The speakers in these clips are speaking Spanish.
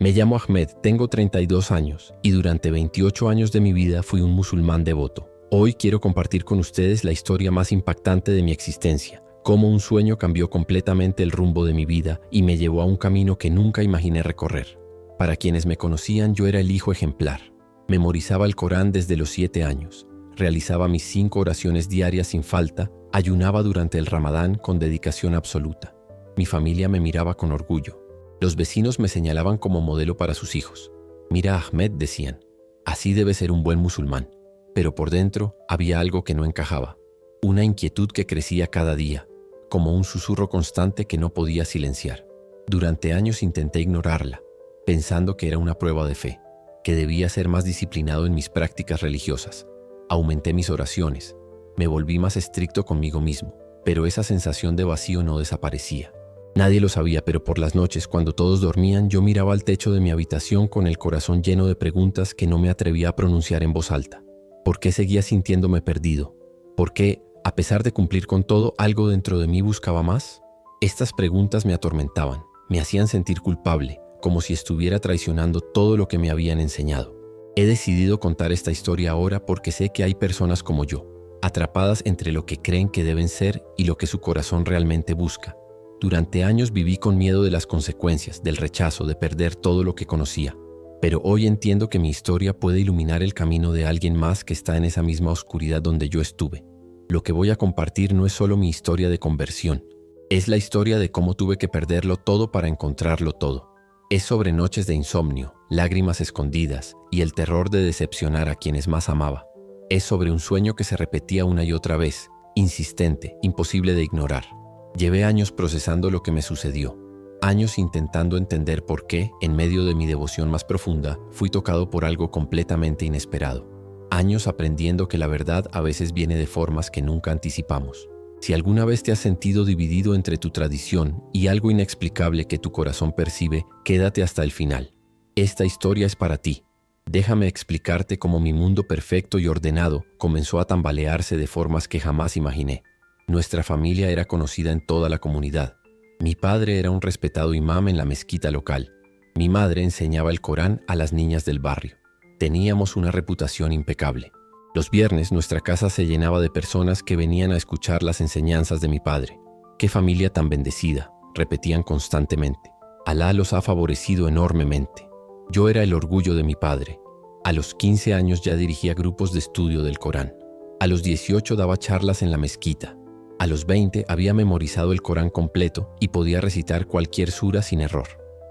Me llamo Ahmed, tengo 32 años y durante 28 años de mi vida fui un musulmán devoto. Hoy quiero compartir con ustedes la historia más impactante de mi existencia, cómo un sueño cambió completamente el rumbo de mi vida y me llevó a un camino que nunca imaginé recorrer. Para quienes me conocían, yo era el hijo ejemplar. Memorizaba el Corán desde los 7 años, realizaba mis 5 oraciones diarias sin falta, ayunaba durante el Ramadán con dedicación absoluta. Mi familia me miraba con orgullo. Los vecinos me señalaban como modelo para sus hijos. Mira a Ahmed, decían, así debe ser un buen musulmán. Pero por dentro había algo que no encajaba, una inquietud que crecía cada día, como un susurro constante que no podía silenciar. Durante años intenté ignorarla, pensando que era una prueba de fe, que debía ser más disciplinado en mis prácticas religiosas. Aumenté mis oraciones, me volví más estricto conmigo mismo, pero esa sensación de vacío no desaparecía. Nadie lo sabía, pero por las noches, cuando todos dormían, yo miraba al techo de mi habitación con el corazón lleno de preguntas que no me atrevía a pronunciar en voz alta. ¿Por qué seguía sintiéndome perdido? ¿Por qué, a pesar de cumplir con todo, algo dentro de mí buscaba más? Estas preguntas me atormentaban, me hacían sentir culpable, como si estuviera traicionando todo lo que me habían enseñado. He decidido contar esta historia ahora porque sé que hay personas como yo, atrapadas entre lo que creen que deben ser y lo que su corazón realmente busca. Durante años viví con miedo de las consecuencias, del rechazo, de perder todo lo que conocía. Pero hoy entiendo que mi historia puede iluminar el camino de alguien más que está en esa misma oscuridad donde yo estuve. Lo que voy a compartir no es solo mi historia de conversión, es la historia de cómo tuve que perderlo todo para encontrarlo todo. Es sobre noches de insomnio, lágrimas escondidas y el terror de decepcionar a quienes más amaba. Es sobre un sueño que se repetía una y otra vez, insistente, imposible de ignorar. Llevé años procesando lo que me sucedió. Años intentando entender por qué, en medio de mi devoción más profunda, fui tocado por algo completamente inesperado. Años aprendiendo que la verdad a veces viene de formas que nunca anticipamos. Si alguna vez te has sentido dividido entre tu tradición y algo inexplicable que tu corazón percibe, quédate hasta el final. Esta historia es para ti. Déjame explicarte cómo mi mundo perfecto y ordenado comenzó a tambalearse de formas que jamás imaginé. Nuestra familia era conocida en toda la comunidad. Mi padre era un respetado imam en la mezquita local. Mi madre enseñaba el Corán a las niñas del barrio. Teníamos una reputación impecable. Los viernes nuestra casa se llenaba de personas que venían a escuchar las enseñanzas de mi padre. ¡Qué familia tan bendecida!, repetían constantemente. Alá los ha favorecido enormemente. Yo era el orgullo de mi padre. A los 15 años ya dirigía grupos de estudio del Corán. A los 18 daba charlas en la mezquita. A los 20 había memorizado el Corán completo y podía recitar cualquier sura sin error.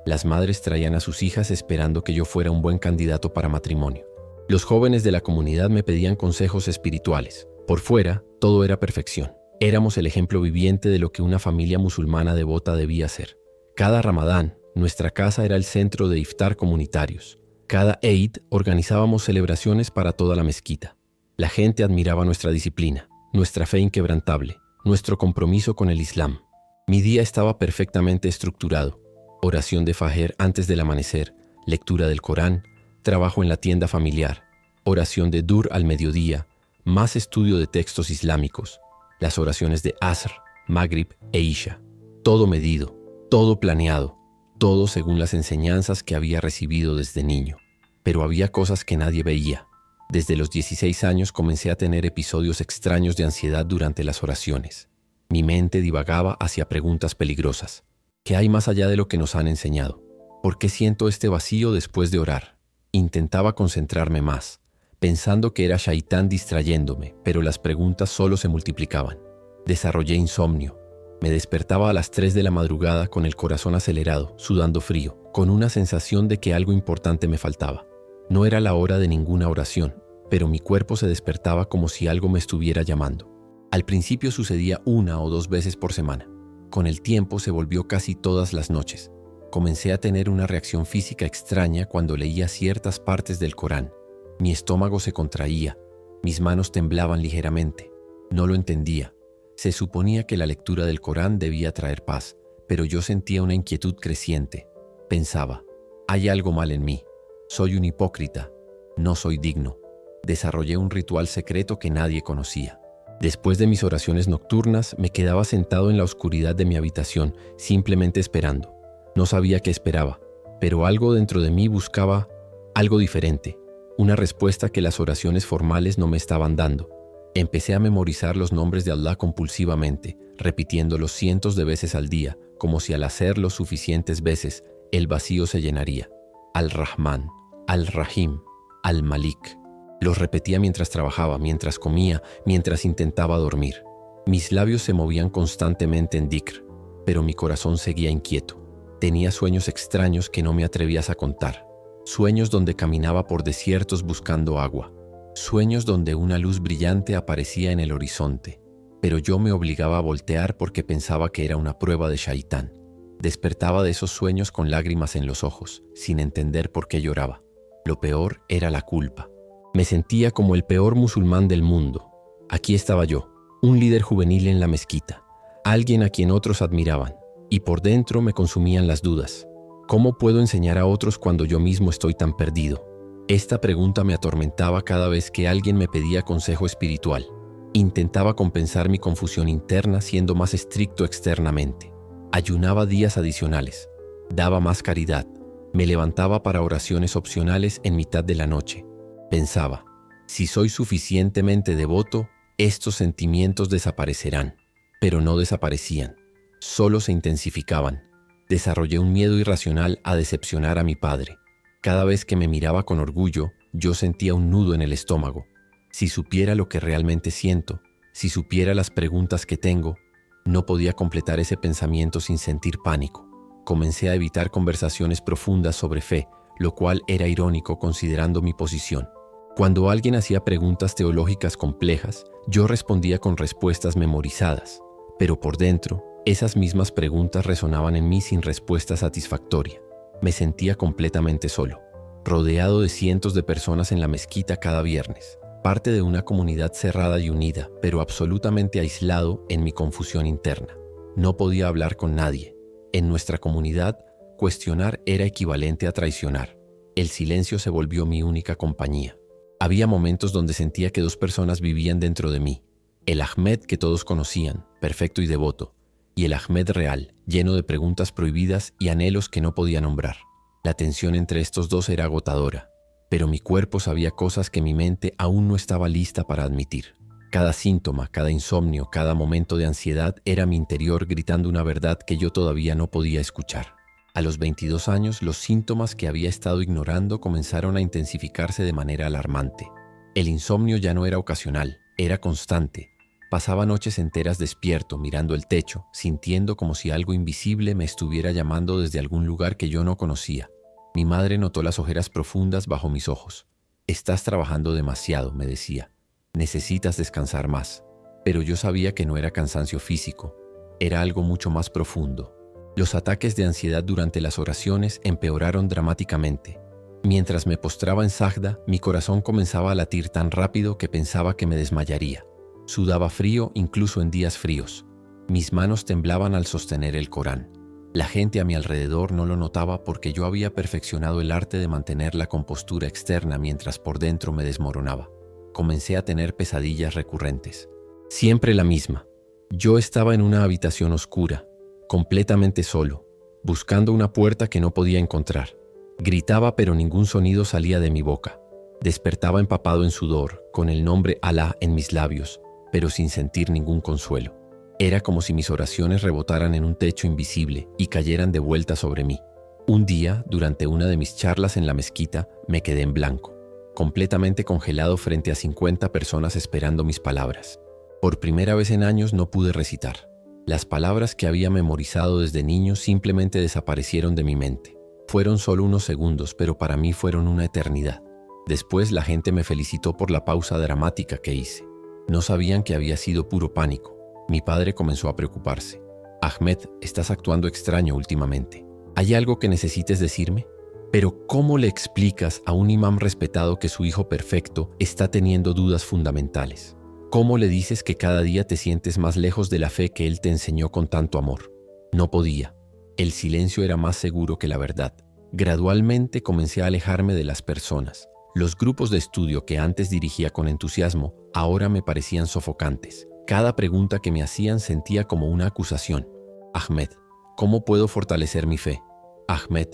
Las madres traían a sus hijas esperando que yo fuera un buen candidato para matrimonio. Los jóvenes de la comunidad me pedían consejos espirituales. Por fuera, todo era perfección. Éramos el ejemplo viviente de lo que una familia musulmana devota debía ser. Cada Ramadán, nuestra casa era el centro de iftar comunitarios. Cada Eid organizábamos celebraciones para toda la mezquita. La gente admiraba nuestra disciplina, nuestra fe inquebrantable, nuestro compromiso con el Islam. Mi día estaba perfectamente estructurado. Oración de Fajr antes del amanecer, lectura del Corán, trabajo en la tienda familiar, oración de Dur al mediodía, más estudio de textos islámicos, las oraciones de Asr, Maghrib e Isha. Todo medido, todo planeado, todo según las enseñanzas que había recibido desde niño. Pero había cosas que nadie veía. Desde los 16 años comencé a tener episodios extraños de ansiedad durante las oraciones. Mi mente divagaba hacia preguntas peligrosas. ¿Qué hay más allá de lo que nos han enseñado? ¿Por qué siento este vacío después de orar? Intentaba concentrarme más, pensando que era Shaitán distrayéndome, pero las preguntas solo se multiplicaban. Desarrollé insomnio. Me despertaba a las 3 de la madrugada con el corazón acelerado, sudando frío, con una sensación de que algo importante me faltaba. No era la hora de ninguna oración, pero mi cuerpo se despertaba como si algo me estuviera llamando. Al principio sucedía 1 o 2 veces por semana. Con el tiempo se volvió casi todas las noches. Comencé a tener una reacción física extraña cuando leía ciertas partes del Corán. Mi estómago se contraía, mis manos temblaban ligeramente. No lo entendía. Se suponía que la lectura del Corán debía traer paz, pero yo sentía una inquietud creciente. Pensaba, hay algo mal en mí. Soy un hipócrita. No soy digno. Desarrollé un ritual secreto que nadie conocía. Después de mis oraciones nocturnas, me quedaba sentado en la oscuridad de mi habitación, simplemente esperando. No sabía qué esperaba. pero algo dentro de mí buscaba algo diferente, una respuesta que las oraciones formales no me estaban dando. Empecé a memorizar los nombres de Allah compulsivamente, repitiéndolos cientos de veces al día, como si al hacerlo suficientes veces, el vacío se llenaría. Al-Rahman, Al-Rahim, Al-Malik. Los repetía mientras trabajaba, mientras comía, mientras intentaba dormir. Mis labios se movían constantemente en dhikr, pero mi corazón seguía inquieto. Tenía sueños extraños que no me atrevías a contar. Sueños donde caminaba por desiertos buscando agua. Sueños donde una luz brillante aparecía en el horizonte. Pero yo me obligaba a voltear porque pensaba que era una prueba de Shaitán. Despertaba de esos sueños con lágrimas en los ojos, sin entender por qué lloraba. Lo peor era la culpa. Me sentía como el peor musulmán del mundo. Aquí estaba yo, un líder juvenil en la mezquita, alguien a quien otros admiraban, y por dentro me consumían las dudas. ¿Cómo puedo enseñar a otros cuando yo mismo estoy tan perdido? Esta pregunta me atormentaba cada vez que alguien me pedía consejo espiritual. Intentaba compensar mi confusión interna siendo más estricto externamente. Ayunaba días adicionales, daba más caridad, me levantaba para oraciones opcionales en mitad de la noche. Pensaba, si soy suficientemente devoto, estos sentimientos desaparecerán. Pero no desaparecían, solo se intensificaban. Desarrollé un miedo irracional a decepcionar a mi padre. Cada vez que me miraba con orgullo, yo sentía un nudo en el estómago. Si supiera lo que realmente siento, si supiera las preguntas que tengo, no podía completar ese pensamiento sin sentir pánico. Comencé a evitar conversaciones profundas sobre fe, lo cual era irónico considerando mi posición. Cuando alguien hacía preguntas teológicas complejas, yo respondía con respuestas memorizadas, pero por dentro, esas mismas preguntas resonaban en mí sin respuesta satisfactoria. Me sentía completamente solo, rodeado de cientos de personas en la mezquita cada viernes, parte de una comunidad cerrada y unida, pero absolutamente aislado en mi confusión interna. No podía hablar con nadie. En nuestra comunidad, cuestionar era equivalente a traicionar. El silencio se volvió mi única compañía. Había momentos donde sentía que dos personas vivían dentro de mí. El Ahmed que todos conocían, perfecto y devoto, y el Ahmed real, lleno de preguntas prohibidas y anhelos que no podía nombrar. La tensión entre estos dos era agotadora, pero mi cuerpo sabía cosas que mi mente aún no estaba lista para admitir. Cada síntoma, cada insomnio, cada momento de ansiedad era mi interior gritando una verdad que yo todavía no podía escuchar. A los 22 años, los síntomas que había estado ignorando comenzaron a intensificarse de manera alarmante. El insomnio ya no era ocasional, era constante. Pasaba noches enteras despierto, mirando el techo, sintiendo como si algo invisible me estuviera llamando desde algún lugar que yo no conocía. Mi madre notó las ojeras profundas bajo mis ojos. «Estás trabajando demasiado», me decía. «Necesitas descansar más». Pero yo sabía que no era cansancio físico, era algo mucho más profundo. Los ataques de ansiedad durante las oraciones empeoraron dramáticamente. Mientras me postraba en sajda, mi corazón comenzaba a latir tan rápido que pensaba que me desmayaría. Sudaba frío incluso en días fríos. Mis manos temblaban al sostener el Corán. La gente a mi alrededor no lo notaba porque yo había perfeccionado el arte de mantener la compostura externa mientras por dentro me desmoronaba. Comencé a tener pesadillas recurrentes. Siempre la misma. Yo estaba en una habitación oscura, completamente solo, buscando una puerta que no podía encontrar. Gritaba pero ningún sonido salía de mi boca. Despertaba empapado en sudor, con el nombre Alá en mis labios, pero sin sentir ningún consuelo. Era como si mis oraciones rebotaran en un techo invisible y cayeran de vuelta sobre mí. Un día, durante una de mis charlas en la mezquita, me quedé en blanco, completamente congelado frente a 50 personas esperando mis palabras. Por primera vez en años no pude recitar. Las palabras que había memorizado desde niño simplemente desaparecieron de mi mente. Fueron solo unos segundos, pero para mí fueron una eternidad. Después la gente me felicitó por la pausa dramática que hice. No sabían que había sido puro pánico. Mi padre comenzó a preocuparse. «Ahmed, estás actuando extraño últimamente. ¿Hay algo que necesites decirme?» Pero ¿cómo le explicas a un imam respetado que su hijo perfecto está teniendo dudas fundamentales? ¿Cómo le dices que cada día te sientes más lejos de la fe que él te enseñó con tanto amor? No podía. El silencio era más seguro que la verdad. Gradualmente comencé a alejarme de las personas. Los grupos de estudio que antes dirigía con entusiasmo, ahora me parecían sofocantes. Cada pregunta que me hacían sentía como una acusación. «Ahmed, ¿cómo puedo fortalecer mi fe? Ahmed,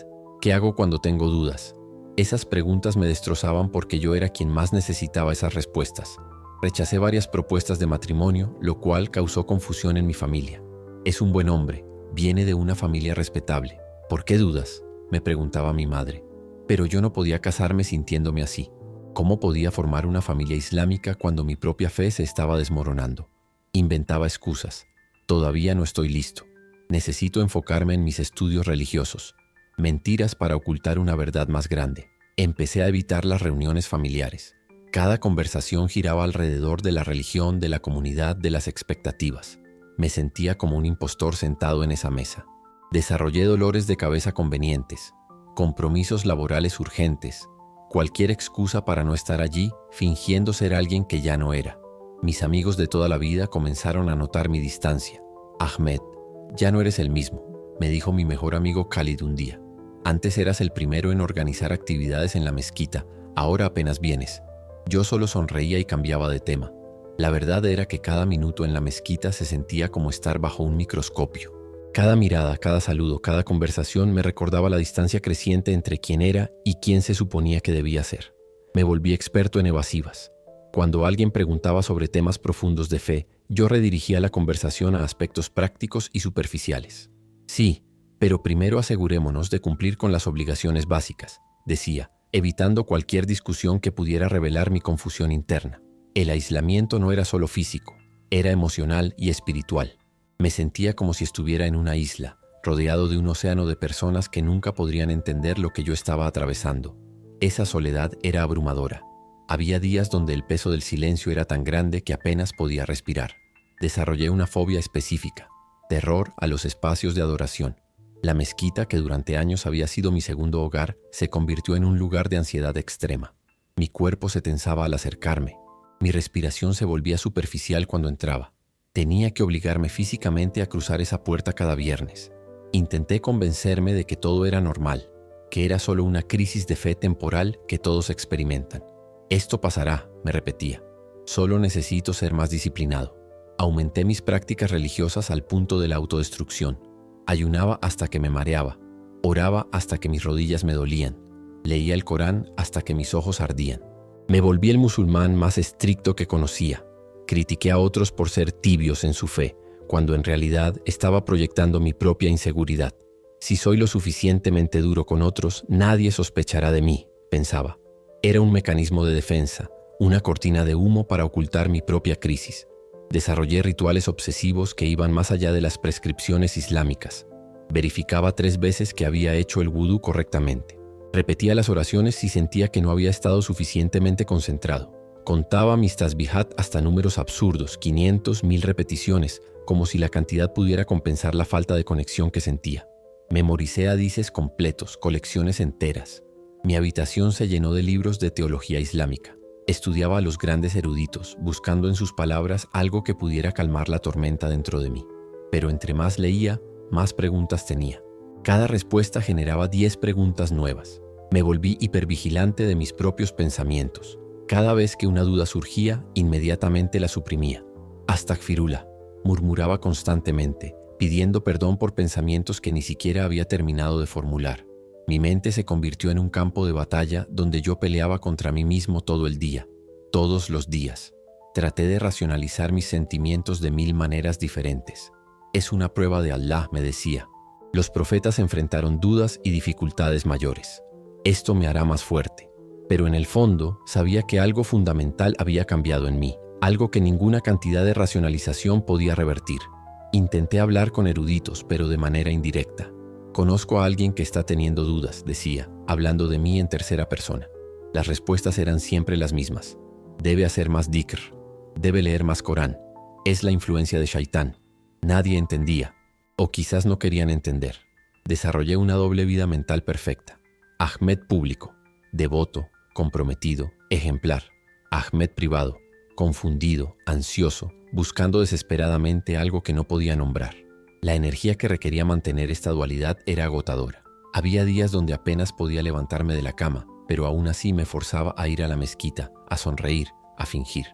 ¿Qué hago cuando tengo dudas? Esas preguntas me destrozaban porque yo era quien más necesitaba esas respuestas. Rechacé varias propuestas de matrimonio, lo cual causó confusión en mi familia. Es un buen hombre, viene de una familia respetable. ¿Por qué dudas?, me preguntaba mi madre. Pero yo no podía casarme sintiéndome así. ¿Cómo podía formar una familia islámica cuando mi propia fe se estaba desmoronando? Inventaba excusas. Todavía no estoy listo. Necesito enfocarme en mis estudios religiosos. Mentiras para ocultar una verdad más grande. Empecé a evitar las reuniones familiares. Cada conversación giraba alrededor de la religión, de la comunidad, de las expectativas. Me sentía como un impostor sentado en esa mesa. Desarrollé dolores de cabeza convenientes, compromisos laborales urgentes, cualquier excusa para no estar allí, fingiendo ser alguien que ya no era. Mis amigos de toda la vida comenzaron a notar mi distancia. Ahmed, ya no eres el mismo, me dijo mi mejor amigo Khalid un día. Antes eras el primero en organizar actividades en la mezquita, ahora apenas vienes. Yo solo sonreía y cambiaba de tema. La verdad era que cada minuto en la mezquita se sentía como estar bajo un microscopio. Cada mirada, cada saludo, cada conversación me recordaba la distancia creciente entre quién era y quién se suponía que debía ser. Me volví experto en evasivas. Cuando alguien preguntaba sobre temas profundos de fe, yo redirigía la conversación a aspectos prácticos y superficiales. Sí, pero primero asegurémonos de cumplir con las obligaciones básicas, decía, evitando cualquier discusión que pudiera revelar mi confusión interna. El aislamiento no era solo físico, era emocional y espiritual. Me sentía como si estuviera en una isla, rodeado de un océano de personas que nunca podrían entender lo que yo estaba atravesando. Esa soledad era abrumadora. Había días donde el peso del silencio era tan grande que apenas podía respirar. Desarrollé una fobia específica, terror a los espacios de adoración. La mezquita, que durante años había sido mi segundo hogar, se convirtió en un lugar de ansiedad extrema. Mi cuerpo se tensaba al acercarme. Mi respiración se volvía superficial cuando entraba. Tenía que obligarme físicamente a cruzar esa puerta cada viernes. Intenté convencerme de que todo era normal, que era solo una crisis de fe temporal que todos experimentan. Esto pasará, me repetía. Solo necesito ser más disciplinado. Aumenté mis prácticas religiosas al punto de la autodestrucción. Ayunaba hasta que me mareaba. Oraba hasta que mis rodillas me dolían. Leía el Corán hasta que mis ojos ardían. Me volví el musulmán más estricto que conocía. Critiqué a otros por ser tibios en su fe, cuando en realidad estaba proyectando mi propia inseguridad. Si soy lo suficientemente duro con otros, nadie sospechará de mí, pensaba. Era un mecanismo de defensa, una cortina de humo para ocultar mi propia crisis. Desarrollé rituales obsesivos que iban más allá de las prescripciones islámicas. Verificaba 3 veces que había hecho el vudú correctamente. Repetía las oraciones si sentía que no había estado suficientemente concentrado. Contaba mis tasbihat hasta números absurdos, 500, 1000 repeticiones, como si la cantidad pudiera compensar la falta de conexión que sentía. Memoricé hadices completos, colecciones enteras. Mi habitación se llenó de libros de teología islámica. Estudiaba a los grandes eruditos, buscando en sus palabras algo que pudiera calmar la tormenta dentro de mí. Pero entre más leía, más preguntas tenía. Cada respuesta generaba 10 preguntas nuevas. Me volví hipervigilante de mis propios pensamientos. Cada vez que una duda surgía, inmediatamente la suprimía. Astaghfirullah, murmuraba constantemente, pidiendo perdón por pensamientos que ni siquiera había terminado de formular. Mi mente se convirtió en un campo de batalla donde yo peleaba contra mí mismo todo el día, todos los días. Traté de racionalizar mis sentimientos de 1000 maneras diferentes. Es una prueba de Allah, me decía. Los profetas enfrentaron dudas y dificultades mayores. Esto me hará más fuerte. Pero en el fondo, sabía que algo fundamental había cambiado en mí, algo que ninguna cantidad de racionalización podía revertir. Intenté hablar con eruditos, pero de manera indirecta. Conozco a alguien que está teniendo dudas, decía, hablando de mí en tercera persona. Las respuestas eran siempre las mismas. Debe hacer más dhikr. Debe leer más Corán. Es la influencia de Shaitán. Nadie entendía. O quizás no querían entender. Desarrollé una doble vida mental perfecta. Ahmed público, devoto, comprometido, ejemplar. Ahmed privado, confundido, ansioso, buscando desesperadamente algo que no podía nombrar. La energía que requería mantener esta dualidad era agotadora. Había días donde apenas podía levantarme de la cama, pero aún así me forzaba a ir a la mezquita, a sonreír, a fingir.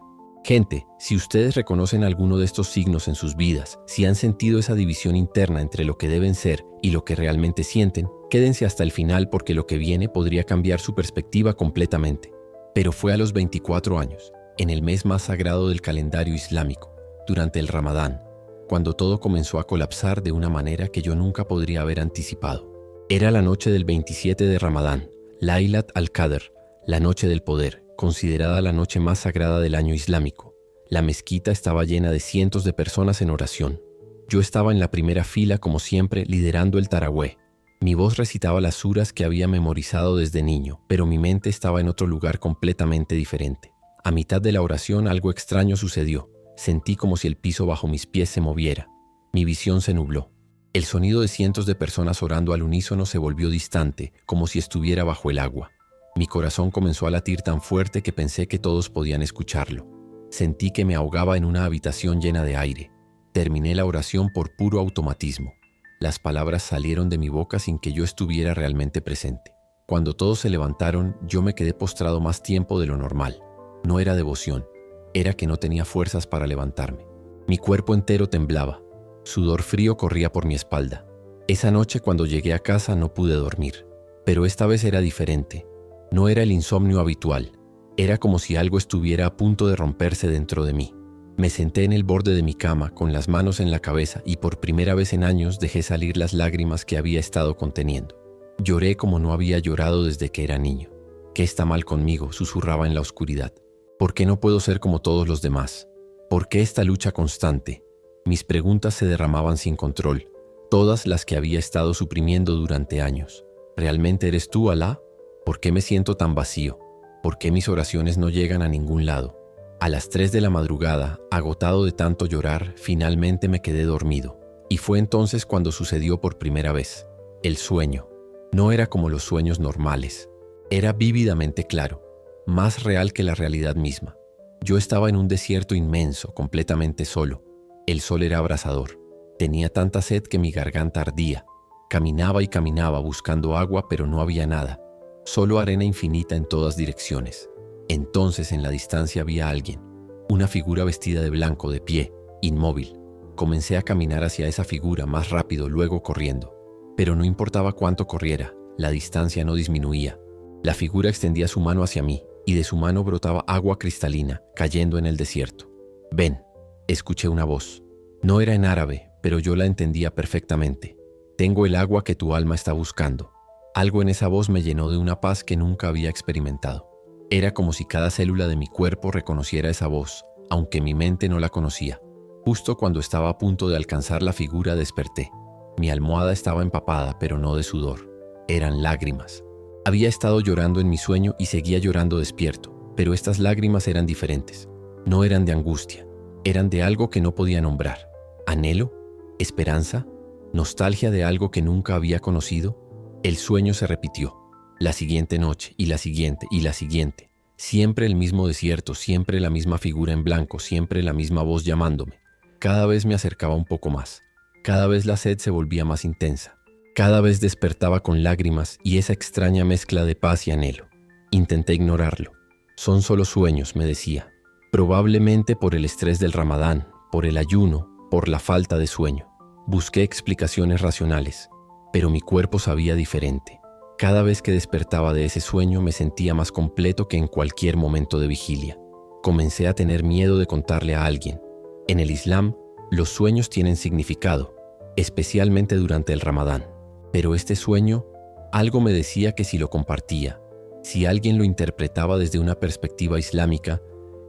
Gente, si ustedes reconocen alguno de estos signos en sus vidas, si han sentido esa división interna entre lo que deben ser y lo que realmente sienten, quédense hasta el final porque lo que viene podría cambiar su perspectiva completamente. Pero fue a los 24 años, en el mes más sagrado del calendario islámico, durante el Ramadán, cuando todo comenzó a colapsar de una manera que yo nunca podría haber anticipado. Era la noche del 27 de Ramadán, Laylat al-Qadr, la noche del poder, considerada la noche más sagrada del año islámico. La mezquita estaba llena de cientos de personas en oración. Yo estaba en la primera fila como siempre liderando el tarawih. Mi voz recitaba las suras que había memorizado desde niño, pero mi mente estaba en otro lugar completamente diferente. A mitad de la oración algo extraño sucedió. Sentí como si el piso bajo mis pies se moviera. Mi visión se nubló. El sonido de cientos de personas orando al unísono se volvió distante, como si estuviera bajo el agua. Mi corazón comenzó a latir tan fuerte que pensé que todos podían escucharlo. Sentí que me ahogaba en una habitación llena de aire. Terminé la oración por puro automatismo. Las palabras salieron de mi boca sin que yo estuviera realmente presente. Cuando todos se levantaron, yo me quedé postrado más tiempo de lo normal. No era devoción, era que no tenía fuerzas para levantarme. Mi cuerpo entero temblaba. Sudor frío corría por mi espalda. Esa noche cuando llegué a casa no pude dormir. Pero esta vez era diferente. No era el insomnio habitual. Era como si algo estuviera a punto de romperse dentro de mí. Me senté en el borde de mi cama con las manos en la cabeza y por primera vez en años dejé salir las lágrimas que había estado conteniendo. Lloré como no había llorado desde que era niño. ¿Qué está mal conmigo?, susurraba en la oscuridad. ¿Por qué no puedo ser como todos los demás? ¿Por qué esta lucha constante? Mis preguntas se derramaban sin control, todas las que había estado suprimiendo durante años. ¿Realmente eres tú, Alá? ¿Por qué me siento tan vacío? ¿Por qué mis oraciones no llegan a ningún lado? A las 3 de la madrugada, agotado de tanto llorar, finalmente me quedé dormido. Y fue entonces cuando sucedió por primera vez. El sueño. No era como los sueños normales. Era vívidamente claro, más real que la realidad misma. Yo estaba en un desierto inmenso, completamente solo. El sol era abrasador. Tenía tanta sed que mi garganta ardía. Caminaba y caminaba buscando agua, pero no había nada. Solo arena infinita en todas direcciones. Entonces en la distancia vi a alguien, una figura vestida de blanco, de pie, inmóvil. Comencé a caminar hacia esa figura más rápido, luego corriendo. Pero no importaba cuánto corriera, la distancia no disminuía. La figura extendía su mano hacia mí, y de su mano brotaba agua cristalina, cayendo en el desierto. «Ven», escuché una voz. No era en árabe, pero yo la entendía perfectamente. «Tengo el agua que tu alma está buscando». Algo en esa voz me llenó de una paz que nunca había experimentado. Era como si cada célula de mi cuerpo reconociera esa voz, aunque mi mente no la conocía. Justo cuando estaba a punto de alcanzar la figura desperté. Mi almohada estaba empapada, pero no de sudor. Eran lágrimas. Había estado llorando en mi sueño y seguía llorando despierto, pero estas lágrimas eran diferentes. No eran de angustia, eran de algo que no podía nombrar. ¿Anhelo? ¿Esperanza? ¿Nostalgia de algo que nunca había conocido? El sueño se repitió. La siguiente noche, y la siguiente, y la siguiente. Siempre el mismo desierto, siempre la misma figura en blanco, siempre la misma voz llamándome. Cada vez me acercaba un poco más. Cada vez la sed se volvía más intensa. Cada vez despertaba con lágrimas y esa extraña mezcla de paz y anhelo. Intenté ignorarlo. Son solo sueños, me decía. Probablemente por el estrés del Ramadán, por el ayuno, por la falta de sueño. Busqué explicaciones racionales, pero mi cuerpo sabía diferente. Cada vez que despertaba de ese sueño me sentía más completo que en cualquier momento de vigilia. Comencé a tener miedo de contarle a alguien. En el Islam, los sueños tienen significado, especialmente durante el Ramadán. Pero este sueño, algo me decía que si lo compartía, si alguien lo interpretaba desde una perspectiva islámica,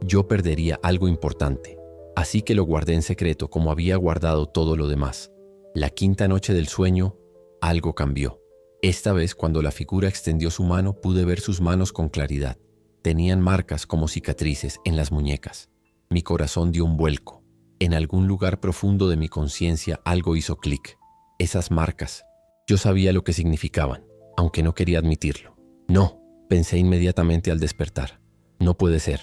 yo perdería algo importante. Así que lo guardé en secreto como había guardado todo lo demás. La quinta noche del sueño, algo cambió. Esta vez, cuando la figura extendió su mano, pude ver sus manos con claridad. Tenían marcas como cicatrices en las muñecas. Mi corazón dio un vuelco. En algún lugar profundo de mi conciencia algo hizo clic. Esas marcas. Yo sabía lo que significaban, aunque no quería admitirlo. No, pensé inmediatamente al despertar. No puede ser.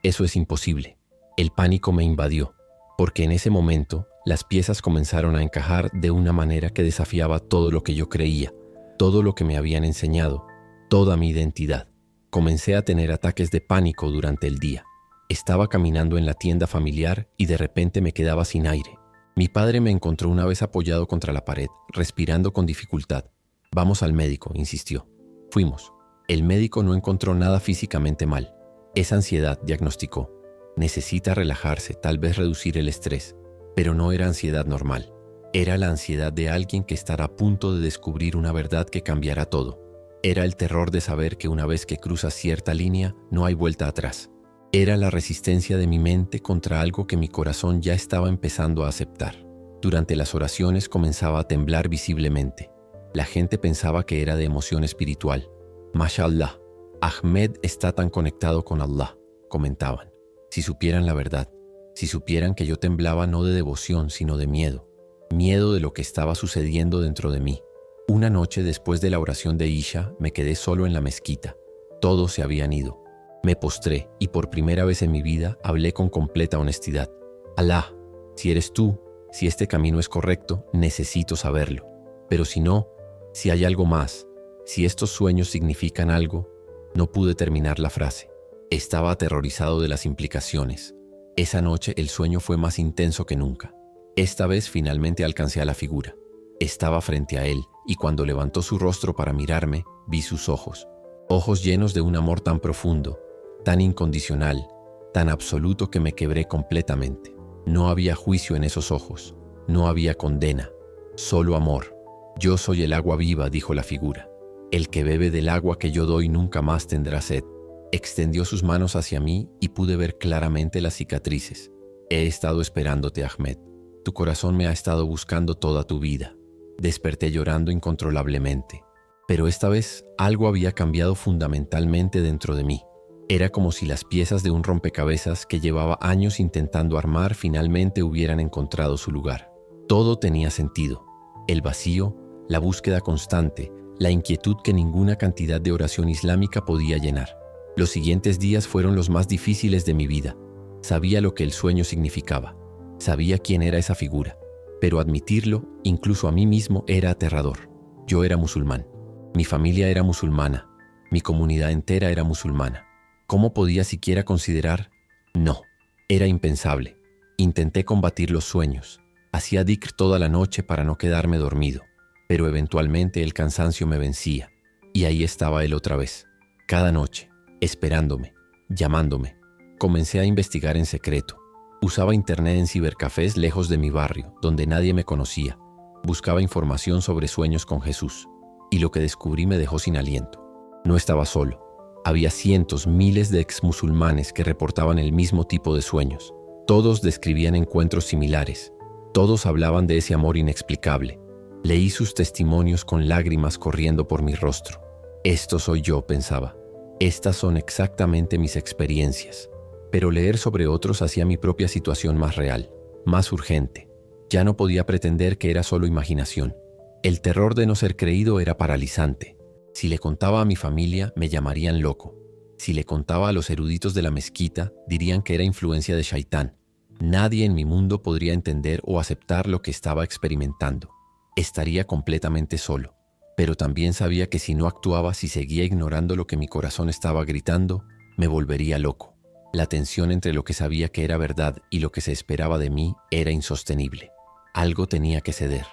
Eso es imposible. El pánico me invadió, porque en ese momento las piezas comenzaron a encajar de una manera que desafiaba todo lo que yo creía. Todo lo que me habían enseñado, toda mi identidad. Comencé a tener ataques de pánico durante el día. Estaba caminando en la tienda familiar y de repente me quedaba sin aire. Mi padre me encontró una vez apoyado contra la pared, respirando con dificultad. «Vamos al médico», insistió. Fuimos. El médico no encontró nada físicamente mal. «Es ansiedad», diagnosticó. «Necesita relajarse, tal vez reducir el estrés». Pero no era ansiedad normal. Era la ansiedad de alguien que estará a punto de descubrir una verdad que cambiará todo. Era el terror de saber que una vez que cruzas cierta línea, no hay vuelta atrás. Era la resistencia de mi mente contra algo que mi corazón ya estaba empezando a aceptar. Durante las oraciones comenzaba a temblar visiblemente. La gente pensaba que era de emoción espiritual. «Mashallah, Ahmed está tan conectado con Allah», comentaban. Si supieran la verdad, si supieran que yo temblaba no de devoción, sino de miedo. Miedo de lo que estaba sucediendo dentro de mí. Una noche después de la oración de Isha, me quedé solo en la mezquita. Todos se habían ido. Me postré y por primera vez en mi vida hablé con completa honestidad. «Alá, si eres tú, si este camino es correcto, necesito saberlo. Pero si no, si hay algo más, si estos sueños significan algo». No pude terminar la frase. Estaba aterrorizado de las implicaciones. Esa noche el sueño fue más intenso que nunca. Esta vez finalmente alcancé a la figura. Estaba frente a él y cuando levantó su rostro para mirarme, vi sus ojos. Ojos llenos de un amor tan profundo, tan incondicional, tan absoluto que me quebré completamente. No había juicio en esos ojos, no había condena, solo amor. «Yo soy el agua viva», dijo la figura. «El que bebe del agua que yo doy nunca más tendrá sed». Extendió sus manos hacia mí y pude ver claramente las cicatrices. «He estado esperándote, Ahmed. Tu corazón me ha estado buscando toda tu vida». Desperté llorando incontrolablemente. Pero esta vez algo había cambiado fundamentalmente dentro de mí. Era como si las piezas de un rompecabezas que llevaba años intentando armar finalmente hubieran encontrado su lugar. Todo tenía sentido. El vacío, la búsqueda constante, la inquietud que ninguna cantidad de oración islámica podía llenar. Los siguientes días fueron los más difíciles de mi vida. Sabía lo que el sueño significaba. Sabía quién era esa figura. Pero admitirlo, incluso a mí mismo, era aterrador. Yo era musulmán. Mi familia era musulmana. Mi comunidad entera era musulmana. ¿Cómo podía siquiera considerar? No, era impensable. Intenté combatir los sueños. Hacía dhikr toda la noche para no quedarme dormido. Pero eventualmente el cansancio me vencía. Y ahí estaba él otra vez. Cada noche, esperándome, llamándome. Comencé a investigar en secreto. Usaba internet en cibercafés lejos de mi barrio, donde nadie me conocía. Buscaba información sobre sueños con Jesús. Y lo que descubrí me dejó sin aliento. No estaba solo. Había cientos, miles de exmusulmanes que reportaban el mismo tipo de sueños. Todos describían encuentros similares. Todos hablaban de ese amor inexplicable. Leí sus testimonios con lágrimas corriendo por mi rostro. Esto soy yo, pensaba. Estas son exactamente mis experiencias. Pero leer sobre otros hacía mi propia situación más real, más urgente. Ya no podía pretender que era solo imaginación. El terror de no ser creído era paralizante. Si le contaba a mi familia, me llamarían loco. Si le contaba a los eruditos de la mezquita, dirían que era influencia de Shaitán. Nadie en mi mundo podría entender o aceptar lo que estaba experimentando. Estaría completamente solo. Pero también sabía que si no actuaba, si seguía ignorando lo que mi corazón estaba gritando, me volvería loco. La tensión entre lo que sabía que era verdad y lo que se esperaba de mí era insostenible. Algo tenía que ceder.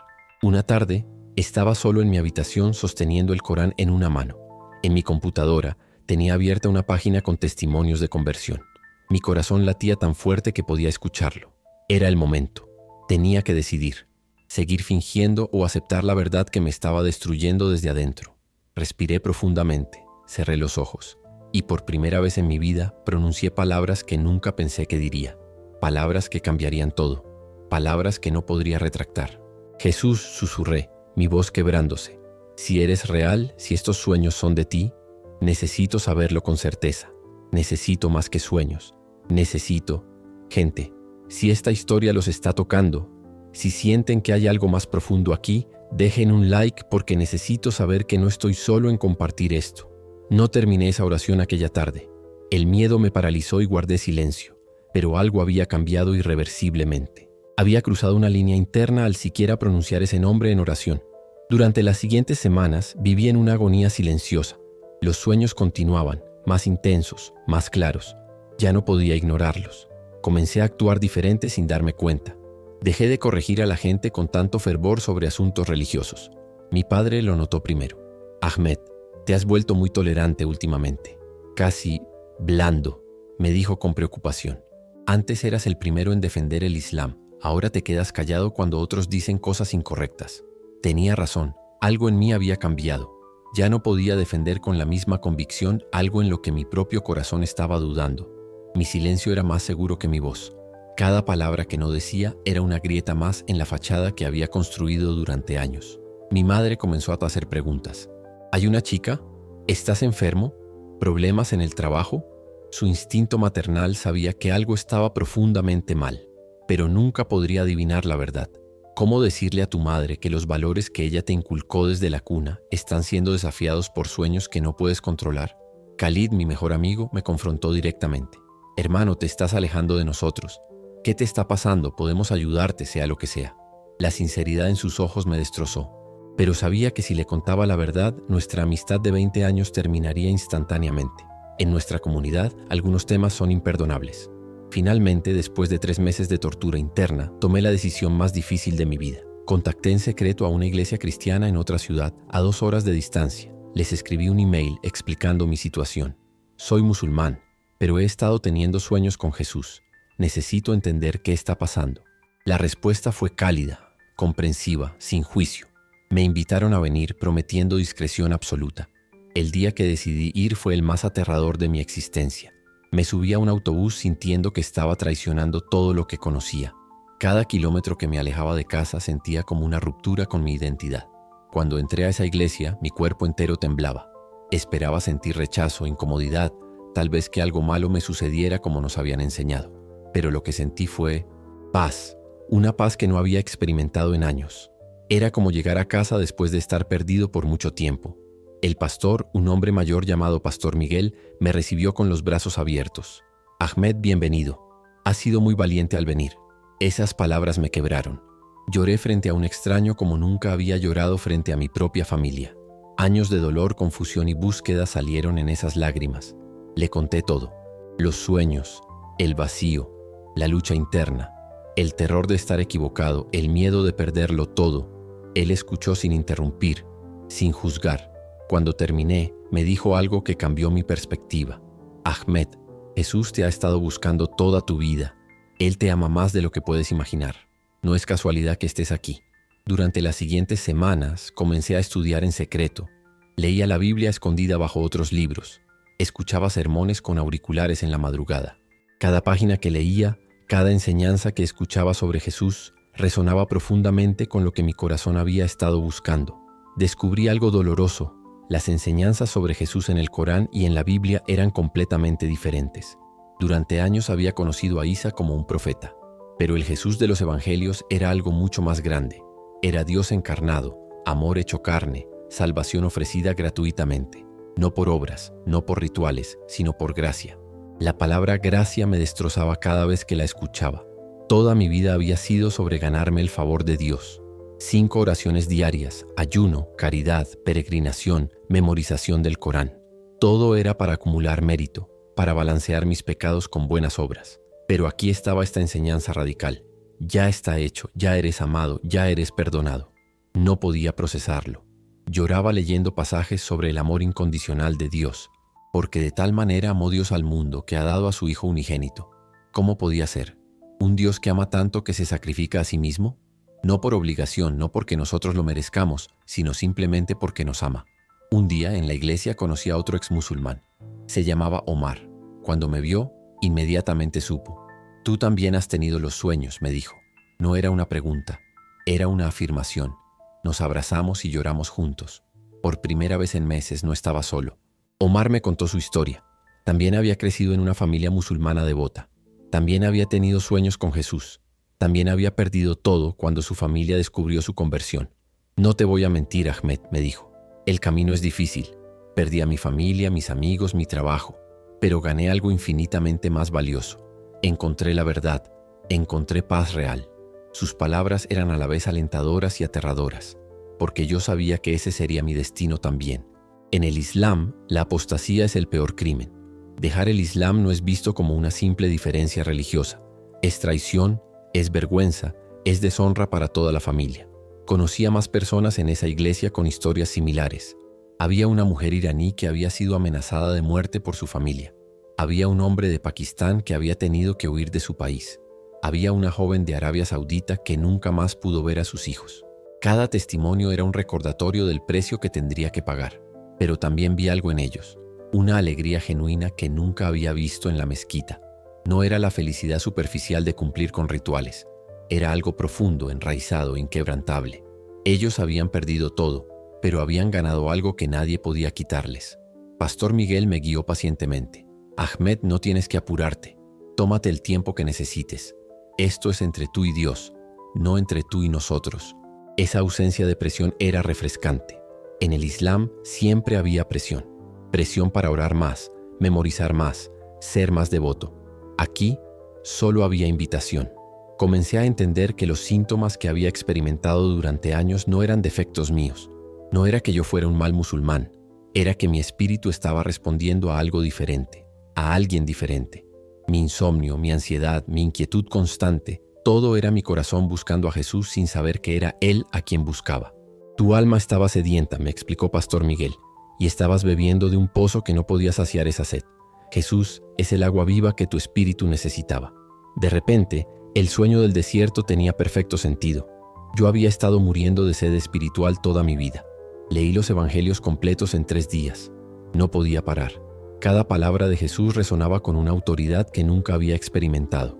Una tarde, estaba solo en mi habitación sosteniendo el Corán en una mano. En mi computadora tenía abierta una página con testimonios de conversión. Mi corazón latía tan fuerte que podía escucharlo. Era el momento. Tenía que decidir. Seguir fingiendo o aceptar la verdad que me estaba destruyendo desde adentro. Respiré profundamente, cerré los ojos y por primera vez en mi vida pronuncié palabras que nunca pensé que diría. Palabras que cambiarían todo. Palabras que no podría retractar. «Jesús», susurré, mi voz quebrándose. «Si eres real, si estos sueños son de ti, necesito saberlo con certeza. Necesito más que sueños. Necesito, gente, si esta historia los está tocando, si sienten que hay algo más profundo aquí, dejen un like porque necesito saber que no estoy solo en compartir esto». No terminé esa oración aquella tarde. El miedo me paralizó y guardé silencio, pero algo había cambiado irreversiblemente. Había cruzado una línea interna al siquiera pronunciar ese nombre en oración. Durante las siguientes semanas viví en una agonía silenciosa. Los sueños continuaban, más intensos, más claros. Ya no podía ignorarlos. Comencé a actuar diferente sin darme cuenta. Dejé de corregir a la gente con tanto fervor sobre asuntos religiosos. Mi padre lo notó primero. Ahmed, te has vuelto muy tolerante últimamente. Casi blando, me dijo con preocupación. Antes eras el primero en defender el Islam. Ahora te quedas callado cuando otros dicen cosas incorrectas. Tenía razón. Algo en mí había cambiado. Ya no podía defender con la misma convicción algo en lo que mi propio corazón estaba dudando. Mi silencio era más seguro que mi voz. Cada palabra que no decía era una grieta más en la fachada que había construido durante años. Mi madre comenzó a hacer preguntas. ¿Hay una chica? ¿Estás enfermo? ¿Problemas en el trabajo? Su instinto maternal sabía que algo estaba profundamente mal, pero nunca podría adivinar la verdad. ¿Cómo decirle a tu madre que los valores que ella te inculcó desde la cuna están siendo desafiados por sueños que no puedes controlar? Khalid, mi mejor amigo, me confrontó directamente. Hermano, te estás alejando de nosotros. ¿Qué te está pasando? Podemos ayudarte, sea lo que sea. La sinceridad en sus ojos me destrozó, pero sabía que si le contaba la verdad, nuestra amistad de 20 años terminaría instantáneamente. En nuestra comunidad, algunos temas son imperdonables. Finalmente, después de 3 meses de tortura interna, tomé la decisión más difícil de mi vida. Contacté en secreto a una iglesia cristiana en otra ciudad, a 2 horas de distancia. Les escribí un email explicando mi situación. Soy musulmán, pero he estado teniendo sueños con Jesús. Necesito entender qué está pasando. La respuesta fue cálida, comprensiva, sin juicio. Me invitaron a venir prometiendo discreción absoluta. El día que decidí ir fue el más aterrador de mi existencia. Me subí a un autobús sintiendo que estaba traicionando todo lo que conocía. Cada kilómetro que me alejaba de casa sentía como una ruptura con mi identidad. Cuando entré a esa iglesia, mi cuerpo entero temblaba. Esperaba sentir rechazo, incomodidad, tal vez que algo malo me sucediera como nos habían enseñado. Pero lo que sentí fue paz, una paz que no había experimentado en años. Era como llegar a casa después de estar perdido por mucho tiempo. El pastor, un hombre mayor llamado Pastor Miguel, me recibió con los brazos abiertos. Ahmed, bienvenido. Has sido muy valiente al venir. Esas palabras me quebraron. Lloré frente a un extraño como nunca había llorado frente a mi propia familia. Años de dolor, confusión y búsqueda salieron en esas lágrimas. Le conté todo. Los sueños, el vacío, la lucha interna, el terror de estar equivocado, el miedo de perderlo todo. Él escuchó sin interrumpir, sin juzgar. Cuando terminé, me dijo algo que cambió mi perspectiva. Ahmed, Jesús te ha estado buscando toda tu vida. Él te ama más de lo que puedes imaginar. No es casualidad que estés aquí. Durante las siguientes semanas, comencé a estudiar en secreto. Leía la Biblia escondida bajo otros libros. Escuchaba sermones con auriculares en la madrugada. Cada página que leía, cada enseñanza que escuchaba sobre Jesús, resonaba profundamente con lo que mi corazón había estado buscando. Descubrí algo doloroso. Las enseñanzas sobre Jesús en el Corán y en la Biblia eran completamente diferentes. Durante años había conocido a Isa como un profeta, pero el Jesús de los Evangelios era algo mucho más grande. Era Dios encarnado, amor hecho carne, salvación ofrecida gratuitamente, no por obras, no por rituales, sino por gracia. La palabra gracia me destrozaba cada vez que la escuchaba. Toda mi vida había sido sobre ganarme el favor de Dios. 5 oraciones diarias, ayuno, caridad, peregrinación, memorización del Corán. Todo era para acumular mérito, para balancear mis pecados con buenas obras. Pero aquí estaba esta enseñanza radical. Ya está hecho, ya eres amado, ya eres perdonado. No podía procesarlo. Lloraba leyendo pasajes sobre el amor incondicional de Dios, porque de tal manera amó Dios al mundo que ha dado a su Hijo unigénito. ¿Cómo podía ser? ¿Un Dios que ama tanto que se sacrifica a sí mismo? No por obligación, no porque nosotros lo merezcamos, sino simplemente porque nos ama. Un día en la iglesia conocí a otro exmusulmán. Se llamaba Omar. Cuando me vio, inmediatamente supo. Tú también has tenido los sueños, me dijo. No era una pregunta, era una afirmación. Nos abrazamos y lloramos juntos. Por primera vez en meses no estaba solo. Omar me contó su historia. También había crecido en una familia musulmana devota. También había tenido sueños con Jesús. También había perdido todo cuando su familia descubrió su conversión. No te voy a mentir, Ahmed, me dijo. El camino es difícil. Perdí a mi familia, mis amigos, mi trabajo. Pero gané algo infinitamente más valioso. Encontré la verdad. Encontré paz real. Sus palabras eran a la vez alentadoras y aterradoras, porque yo sabía que ese sería mi destino también. En el Islam, la apostasía es el peor crimen. Dejar el Islam no es visto como una simple diferencia religiosa. Es traición, es vergüenza, es deshonra para toda la familia. Conocí a más personas en esa iglesia con historias similares. Había una mujer iraní que había sido amenazada de muerte por su familia. Había un hombre de Pakistán que había tenido que huir de su país. Había una joven de Arabia Saudita que nunca más pudo ver a sus hijos. Cada testimonio era un recordatorio del precio que tendría que pagar. Pero también vi algo en ellos, una alegría genuina que nunca había visto en la mezquita. No era la felicidad superficial de cumplir con rituales. Era algo profundo, enraizado, inquebrantable. Ellos habían perdido todo, pero habían ganado algo que nadie podía quitarles. Pastor Miguel me guió pacientemente. Ahmed, no tienes que apurarte. Tómate el tiempo que necesites. Esto es entre tú y Dios, no entre tú y nosotros. Esa ausencia de presión era refrescante. En el Islam siempre había presión. Presión para orar más, memorizar más, ser más devoto. Aquí solo había invitación. Comencé a entender que los síntomas que había experimentado durante años no eran defectos míos. No era que yo fuera un mal musulmán. Era que mi espíritu estaba respondiendo a algo diferente, a alguien diferente. Mi insomnio, mi ansiedad, mi inquietud constante, todo era mi corazón buscando a Jesús sin saber que era Él a quien buscaba. Tu alma estaba sedienta, me explicó Pastor Miguel, y estabas bebiendo de un pozo que no podía saciar esa sed. Jesús es el agua viva que tu espíritu necesitaba. De repente, el sueño del desierto tenía perfecto sentido. Yo había estado muriendo de sed espiritual toda mi vida. Leí los evangelios completos en 3 días. No podía parar. Cada palabra de Jesús resonaba con una autoridad que nunca había experimentado.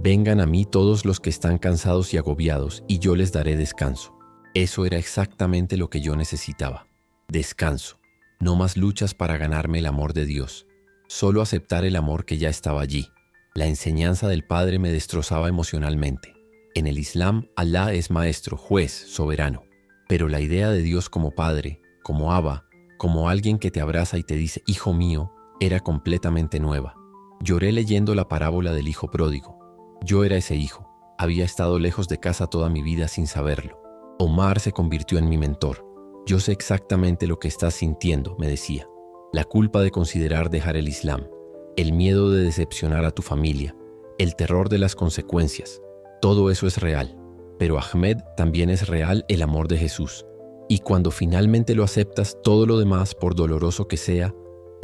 Vengan a mí todos los que están cansados y agobiados, y yo les daré descanso. Eso era exactamente lo que yo necesitaba. Descanso. No más luchas para ganarme el amor de Dios. Solo aceptar el amor que ya estaba allí. La enseñanza del Padre me destrozaba emocionalmente. En el Islam, Alá es maestro, juez, soberano. Pero la idea de Dios como Padre, como Abba, como alguien que te abraza y te dice, hijo mío, era completamente nueva. Lloré leyendo la parábola del hijo pródigo. Yo era ese hijo. Había estado lejos de casa toda mi vida sin saberlo. Omar se convirtió en mi mentor. Yo sé exactamente lo que estás sintiendo, me decía. La culpa de considerar dejar el Islam, el miedo de decepcionar a tu familia, el terror de las consecuencias. Todo eso es real. Pero Ahmed, también es real el amor de Jesús. Y cuando finalmente lo aceptas, todo lo demás, por doloroso que sea,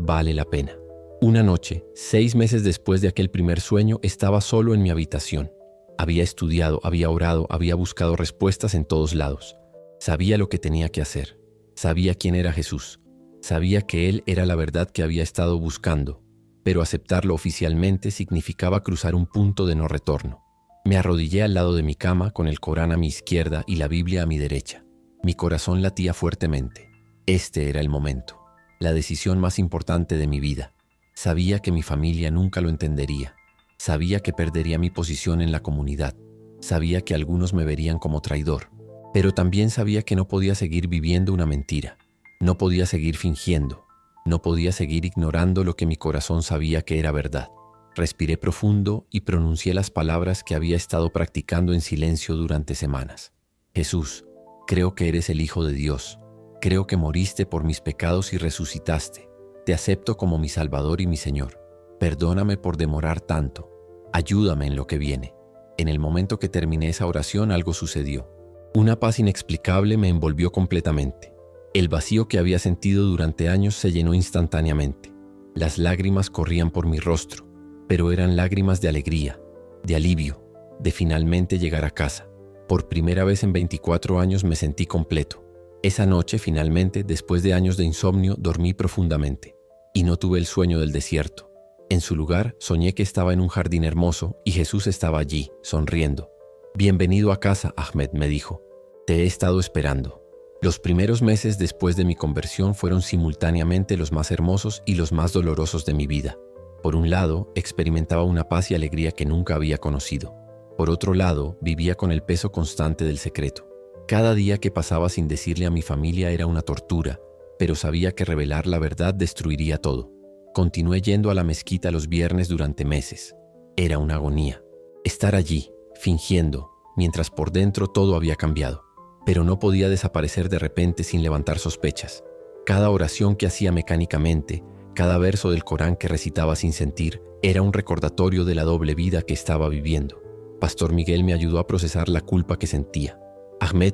vale la pena. Una noche, 6 meses después de aquel primer sueño, estaba solo en mi habitación. Había estudiado, había orado, había buscado respuestas en todos lados. Sabía lo que tenía que hacer. Sabía quién era Jesús. Sabía que Él era la verdad que había estado buscando. Pero aceptarlo oficialmente significaba cruzar un punto de no retorno. Me arrodillé al lado de mi cama con el Corán a mi izquierda y la Biblia a mi derecha. Mi corazón latía fuertemente. Este era el momento. La decisión más importante de mi vida. Sabía que mi familia nunca lo entendería. Sabía que perdería mi posición en la comunidad. Sabía que algunos me verían como traidor. Pero también sabía que no podía seguir viviendo una mentira. No podía seguir fingiendo. No podía seguir ignorando lo que mi corazón sabía que era verdad. Respiré profundo y pronuncié las palabras que había estado practicando en silencio durante semanas. Jesús, creo que eres el Hijo de Dios. Creo que moriste por mis pecados y resucitaste. Te acepto como mi Salvador y mi Señor. Perdóname por demorar tanto. Ayúdame en lo que viene. En el momento que terminé esa oración, algo sucedió. Una paz inexplicable me envolvió completamente. El vacío que había sentido durante años se llenó instantáneamente. Las lágrimas corrían por mi rostro, pero eran lágrimas de alegría, de alivio, de finalmente llegar a casa. Por primera vez en 24 años me sentí completo. Esa noche, finalmente, después de años de insomnio, dormí profundamente. Y no tuve el sueño del desierto. En su lugar, soñé que estaba en un jardín hermoso y Jesús estaba allí, sonriendo. Bienvenido a casa, Ahmed, me dijo. Te he estado esperando. Los primeros meses después de mi conversión fueron simultáneamente los más hermosos y los más dolorosos de mi vida. Por un lado, experimentaba una paz y alegría que nunca había conocido. Por otro lado, vivía con el peso constante del secreto. Cada día que pasaba sin decirle a mi familia era una tortura, pero sabía que revelar la verdad destruiría todo. Continué yendo a la mezquita los viernes durante meses. Era una agonía. Estar allí, fingiendo, mientras por dentro todo había cambiado. Pero no podía desaparecer de repente sin levantar sospechas. Cada oración que hacía mecánicamente, Cada verso del Corán que recitaba sin sentir era un recordatorio de la doble vida que estaba viviendo. Pastor Miguel me ayudó a procesar la culpa que sentía. Ahmed,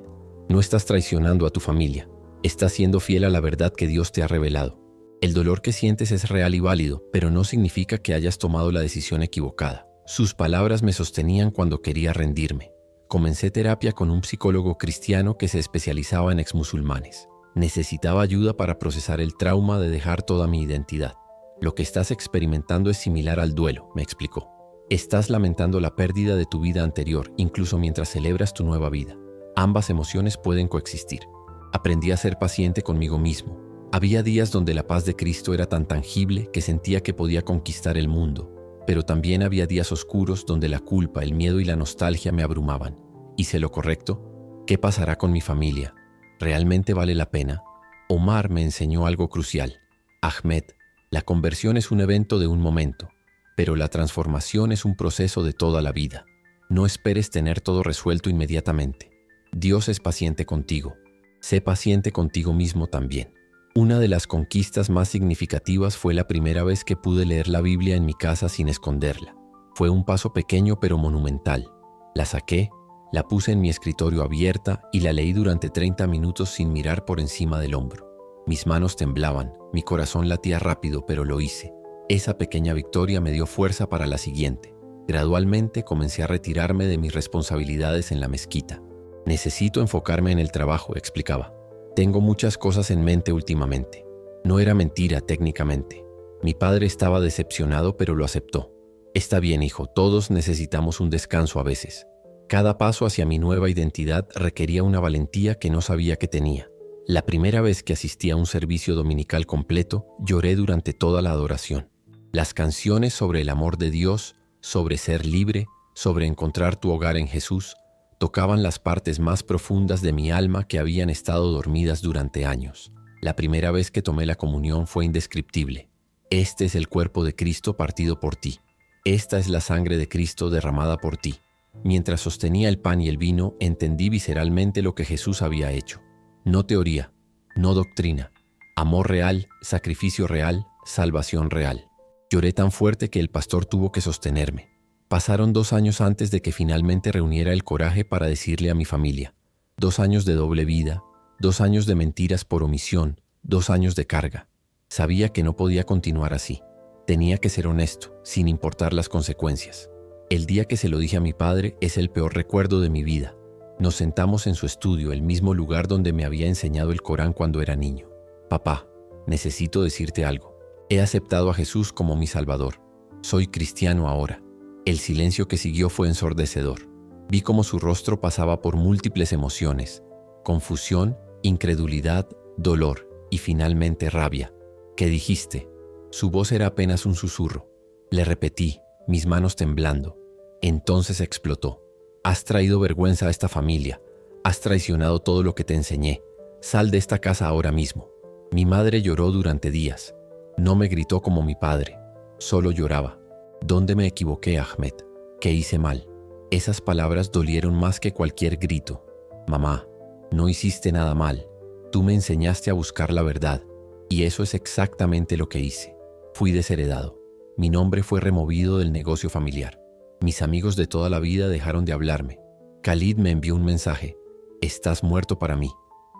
no estás traicionando a tu familia. Estás siendo fiel a la verdad que Dios te ha revelado. El dolor que sientes es real y válido, pero no significa que hayas tomado la decisión equivocada. Sus palabras me sostenían cuando quería rendirme. Comencé terapia con un psicólogo cristiano que se especializaba en exmusulmanes. Necesitaba ayuda para procesar el trauma de dejar toda mi identidad. Lo que estás experimentando es similar al duelo, me explicó. Estás lamentando la pérdida de tu vida anterior, incluso mientras celebras tu nueva vida. Ambas emociones pueden coexistir. Aprendí a ser paciente conmigo mismo. Había días donde la paz de Cristo era tan tangible que sentía que podía conquistar el mundo, pero también había días oscuros donde la culpa, el miedo y la nostalgia me abrumaban. ¿Hice lo correcto? ¿Qué pasará con mi familia? ¿Realmente vale la pena? Omar me enseñó algo crucial. Ahmed, la conversión es un evento de un momento, pero la transformación es un proceso de toda la vida. No esperes tener todo resuelto inmediatamente. Dios es paciente contigo. Sé paciente contigo mismo también. Una de las conquistas más significativas fue la primera vez que pude leer la Biblia en mi casa sin esconderla. Fue un paso pequeño pero monumental. La saqué, la puse en mi escritorio abierta y la leí durante 30 minutos sin mirar por encima del hombro. Mis manos temblaban, mi corazón latía rápido, pero lo hice. Esa pequeña victoria me dio fuerza para la siguiente. Gradualmente comencé a retirarme de mis responsabilidades en la mezquita. Necesito enfocarme en el trabajo, explicaba. Tengo muchas cosas en mente últimamente. No era mentira técnicamente. Mi padre estaba decepcionado, pero lo aceptó. Está bien, hijo, todos necesitamos un descanso a veces. Cada paso hacia mi nueva identidad requería una valentía que no sabía que tenía. La primera vez que asistí a un servicio dominical completo, lloré durante toda la adoración. Las canciones sobre el amor de Dios, sobre ser libre, sobre encontrar tu hogar en Jesús, tocaban las partes más profundas de mi alma que habían estado dormidas durante años. La primera vez que tomé la comunión fue indescriptible. Este es el cuerpo de Cristo partido por ti. Esta es la sangre de Cristo derramada por ti. Mientras sostenía el pan y el vino, entendí visceralmente lo que Jesús había hecho. No teoría, no doctrina. Amor real, sacrificio real, salvación real. Lloré tan fuerte que el pastor tuvo que sostenerme. Pasaron 2 años antes de que finalmente reuniera el coraje para decirle a mi familia. 2 años de doble vida, 2 años de mentiras por omisión, 2 años de carga. Sabía que no podía continuar así. Tenía que ser honesto, sin importar las consecuencias. El día que se lo dije a mi padre es el peor recuerdo de mi vida. Nos sentamos en su estudio, el mismo lugar donde me había enseñado el Corán cuando era niño. Papá, necesito decirte algo. He aceptado a Jesús como mi Salvador. Soy cristiano ahora. El silencio que siguió fue ensordecedor. Vi cómo su rostro pasaba por múltiples emociones: confusión, incredulidad, dolor y finalmente rabia. ¿Qué dijiste? Su voz era apenas un susurro. Le repetí, mis manos temblando. Entonces explotó. Has traído vergüenza a esta familia. Has traicionado todo lo que te enseñé. Sal de esta casa ahora mismo. Mi madre lloró durante días. No me gritó como mi padre. Solo lloraba. ¿Dónde me equivoqué, Ahmed? ¿Qué hice mal? Esas palabras dolieron más que cualquier grito. Mamá, no hiciste nada mal. Tú me enseñaste a buscar la verdad. Y eso es exactamente lo que hice. Fui desheredado. Mi nombre fue removido del negocio familiar. Mis amigos de toda la vida dejaron de hablarme. Khalid me envió un mensaje. Estás muerto para mí.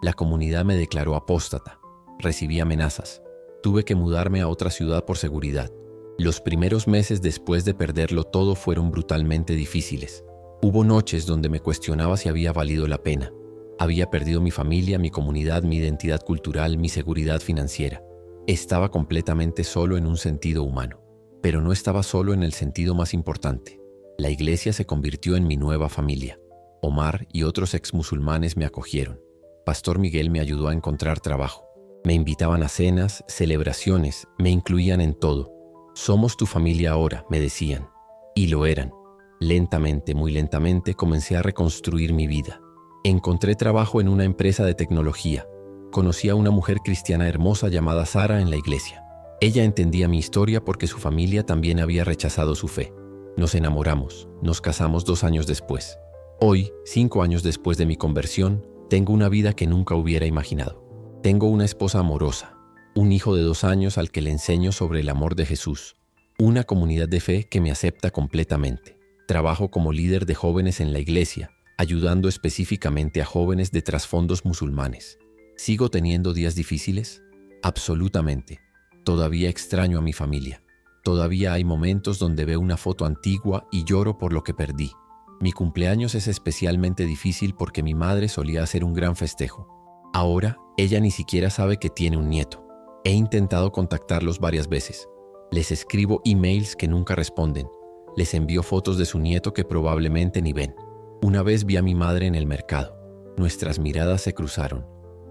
La comunidad me declaró apóstata. Recibí amenazas. Tuve que mudarme a otra ciudad por seguridad. Los primeros meses después de perderlo todo fueron brutalmente difíciles. Hubo noches donde me cuestionaba si había valido la pena. Había perdido mi familia, mi comunidad, mi identidad cultural, mi seguridad financiera. Estaba completamente solo en un sentido humano. Pero no estaba solo en el sentido más importante. La iglesia se convirtió en mi nueva familia. Omar y otros exmusulmanes me acogieron. Pastor Miguel me ayudó a encontrar trabajo. Me invitaban a cenas, celebraciones, me incluían en todo. Somos tu familia ahora, me decían. Y lo eran. Lentamente, muy lentamente, comencé a reconstruir mi vida. Encontré trabajo en una empresa de tecnología. Conocí a una mujer cristiana hermosa llamada Sara en la iglesia. Ella entendía mi historia porque su familia también había rechazado su fe. Nos enamoramos, nos casamos 2 años después. Hoy, 5 años después de mi conversión, tengo una vida que nunca hubiera imaginado. Tengo una esposa amorosa, un hijo de 2 años al que le enseño sobre el amor de Jesús, una comunidad de fe que me acepta completamente. Trabajo como líder de jóvenes en la iglesia, ayudando específicamente a jóvenes de trasfondos musulmanes. ¿Sigo teniendo días difíciles? Absolutamente. Todavía extraño a mi familia. Todavía hay momentos donde veo una foto antigua y lloro por lo que perdí. Mi cumpleaños es especialmente difícil porque mi madre solía hacer un gran festejo. Ahora, ella ni siquiera sabe que tiene un nieto. He intentado contactarlos varias veces. Les escribo emails que nunca responden. Les envío fotos de su nieto que probablemente ni ven. Una vez vi a mi madre en el mercado. Nuestras miradas se cruzaron.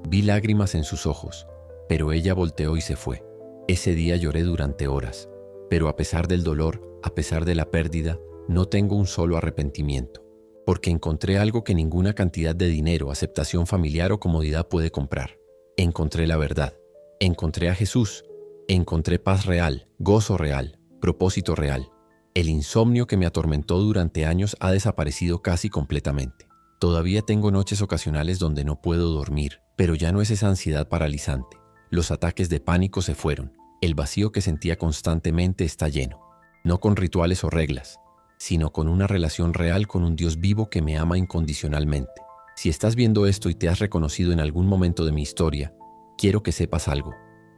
Vi lágrimas en sus ojos, pero ella volteó y se fue. Ese día lloré durante horas, pero a pesar del dolor, a pesar de la pérdida, no tengo un solo arrepentimiento, porque encontré algo que ninguna cantidad de dinero, aceptación familiar o comodidad puede comprar. Encontré la verdad. Encontré a Jesús. Encontré paz real, gozo real, propósito real. El insomnio que me atormentó durante años ha desaparecido casi completamente. Todavía tengo noches ocasionales donde no puedo dormir, pero ya no es esa ansiedad paralizante. Los ataques de pánico se fueron. El vacío que sentía constantemente está lleno. No con rituales o reglas, sino con una relación real con un Dios vivo que me ama incondicionalmente. Si estás viendo esto y te has reconocido en algún momento de mi historia, quiero que sepas algo.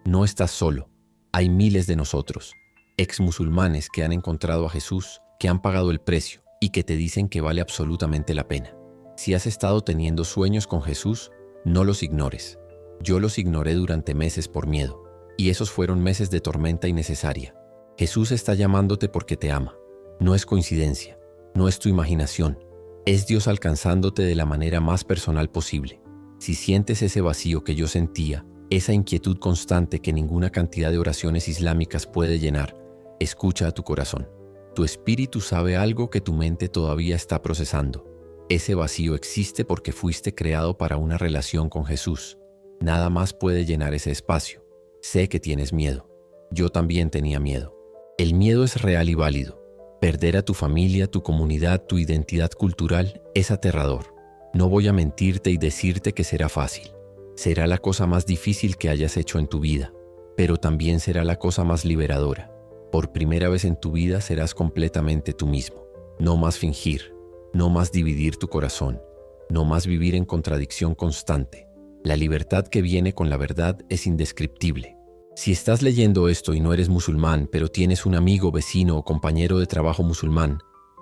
No estás solo. Hay miles de nosotros, ex musulmanes que han encontrado a Jesús, que han pagado el precio y que te dicen que vale absolutamente la pena. Si has estado teniendo sueños con Jesús, no los ignores. Yo los ignoré durante meses por miedo, y esos fueron meses de tormenta innecesaria. Jesús está llamándote porque te ama. No es coincidencia, no es tu imaginación. Es Dios alcanzándote de la manera más personal posible. Si sientes ese vacío que yo sentía, esa inquietud constante que ninguna cantidad de oraciones islámicas puede llenar, escucha a tu corazón. Tu espíritu sabe algo que tu mente todavía está procesando. Ese vacío existe porque fuiste creado para una relación con Jesús. Nada más puede llenar ese espacio. Sé que tienes miedo. Yo también tenía miedo. El miedo es real y válido. Perder a tu familia, tu comunidad, tu identidad cultural es aterrador. No voy a mentirte y decirte que será fácil. Será la cosa más difícil que hayas hecho en tu vida, pero también será la cosa más liberadora. Por primera vez en tu vida serás completamente tú mismo. No más fingir, no más dividir tu corazón, no más vivir en contradicción constante. La libertad que viene con la verdad es indescriptible. Si estás leyendo esto y no eres musulmán, pero tienes un amigo, vecino o compañero de trabajo musulmán,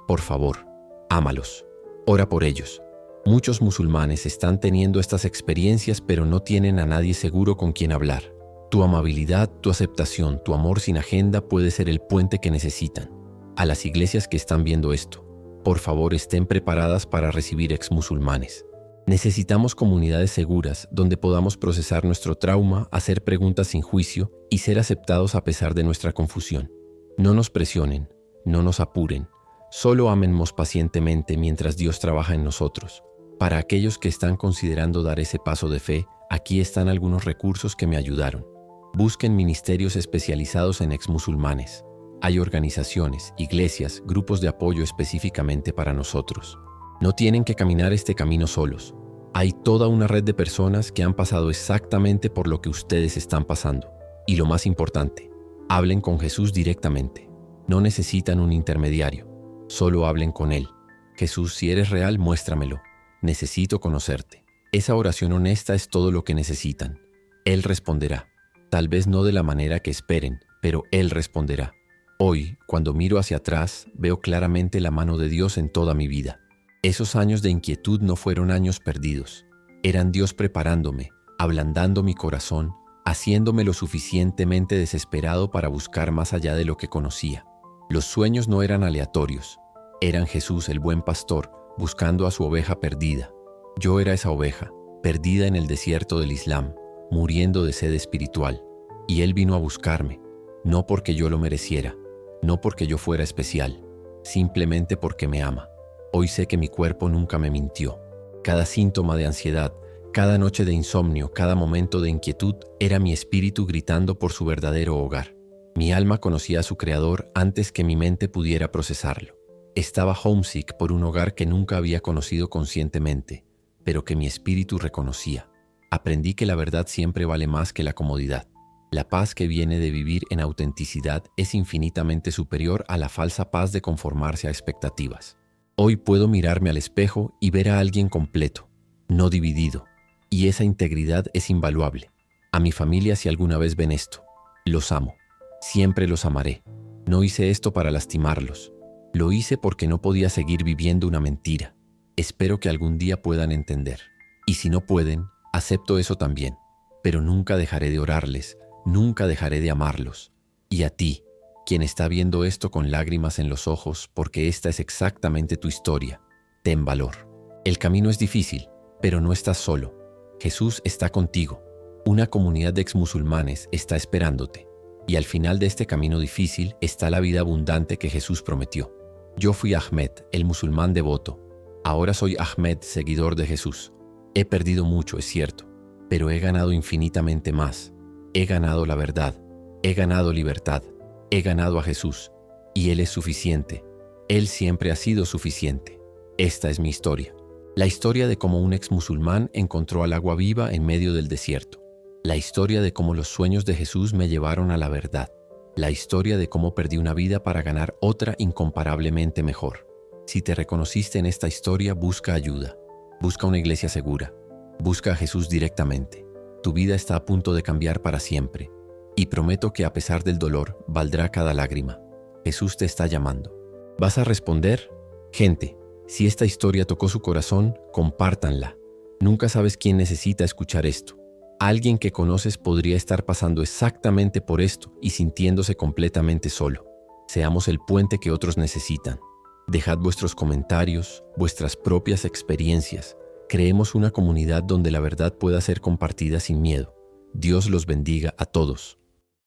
por favor, ámalos. Ora por ellos. Muchos musulmanes están teniendo estas experiencias, pero no tienen a nadie seguro con quien hablar. Tu amabilidad, tu aceptación, tu amor sin agenda puede ser el puente que necesitan. A las iglesias que están viendo esto, por favor, estén preparadas para recibir exmusulmanes. Necesitamos comunidades seguras donde podamos procesar nuestro trauma, hacer preguntas sin juicio y ser aceptados a pesar de nuestra confusión. No nos presionen, no nos apuren, solo ámennos pacientemente mientras Dios trabaja en nosotros. Para aquellos que están considerando dar ese paso de fe, aquí están algunos recursos que me ayudaron. Busquen ministerios especializados en exmusulmanes. Hay organizaciones, iglesias, grupos de apoyo específicamente para nosotros. No tienen que caminar este camino solos. Hay toda una red de personas que han pasado exactamente por lo que ustedes están pasando. Y lo más importante, hablen con Jesús directamente. No necesitan un intermediario. Solo hablen con Él. Jesús, si eres real, muéstramelo. Necesito conocerte. Esa oración honesta es todo lo que necesitan. Él responderá. Tal vez no de la manera que esperen, pero Él responderá. Hoy, cuando miro hacia atrás, veo claramente la mano de Dios en toda mi vida. Esos años de inquietud no fueron años perdidos. Eran Dios preparándome, ablandando mi corazón, haciéndome lo suficientemente desesperado para buscar más allá de lo que conocía. Los sueños no eran aleatorios. Eran Jesús, el buen pastor, buscando a su oveja perdida. Yo era esa oveja, perdida en el desierto del Islam, muriendo de sed espiritual. Y Él vino a buscarme, no porque yo lo mereciera, no porque yo fuera especial, simplemente porque me ama. Hoy sé que mi cuerpo nunca me mintió. Cada síntoma de ansiedad, cada noche de insomnio, cada momento de inquietud era mi espíritu gritando por su verdadero hogar. Mi alma conocía a su creador antes que mi mente pudiera procesarlo. Estaba homesick por un hogar que nunca había conocido conscientemente, pero que mi espíritu reconocía. Aprendí que la verdad siempre vale más que la comodidad. La paz que viene de vivir en autenticidad es infinitamente superior a la falsa paz de conformarse a expectativas. Hoy puedo mirarme al espejo y ver a alguien completo, no dividido, y esa integridad es invaluable. A mi familia, si alguna vez ven esto, los amo, siempre los amaré. No hice esto para lastimarlos, lo hice porque no podía seguir viviendo una mentira. Espero que algún día puedan entender. Y si no pueden, acepto eso también, pero nunca dejaré de orarles, nunca dejaré de amarlos. Y a ti, quien está viendo esto con lágrimas en los ojos, porque esta es exactamente tu historia, ten valor. El camino es difícil, pero no estás solo. Jesús está contigo. Una comunidad de exmusulmanes está esperándote. Y al final de este camino difícil está la vida abundante que Jesús prometió. Yo fui Ahmed, el musulmán devoto. Ahora soy Ahmed, seguidor de Jesús. He perdido mucho, es cierto, pero he ganado infinitamente más. He ganado la verdad, he ganado libertad, he ganado a Jesús, y Él es suficiente. Él siempre ha sido suficiente. Esta es mi historia. La historia de cómo un exmusulmán encontró al agua viva en medio del desierto. La historia de cómo los sueños de Jesús me llevaron a la verdad. La historia de cómo perdí una vida para ganar otra incomparablemente mejor. Si te reconociste en esta historia, busca ayuda. Busca una iglesia segura. Busca a Jesús directamente. Tu vida está a punto de cambiar para siempre. Y prometo que a pesar del dolor, valdrá cada lágrima. Jesús te está llamando. ¿Vas a responder? Gente, si esta historia tocó su corazón, compártanla. Nunca sabes quién necesita escuchar esto. Alguien que conoces podría estar pasando exactamente por esto y sintiéndose completamente solo. Seamos el puente que otros necesitan. Dejad vuestros comentarios, vuestras propias experiencias. Creemos una comunidad donde la verdad pueda ser compartida sin miedo. Dios los bendiga a todos.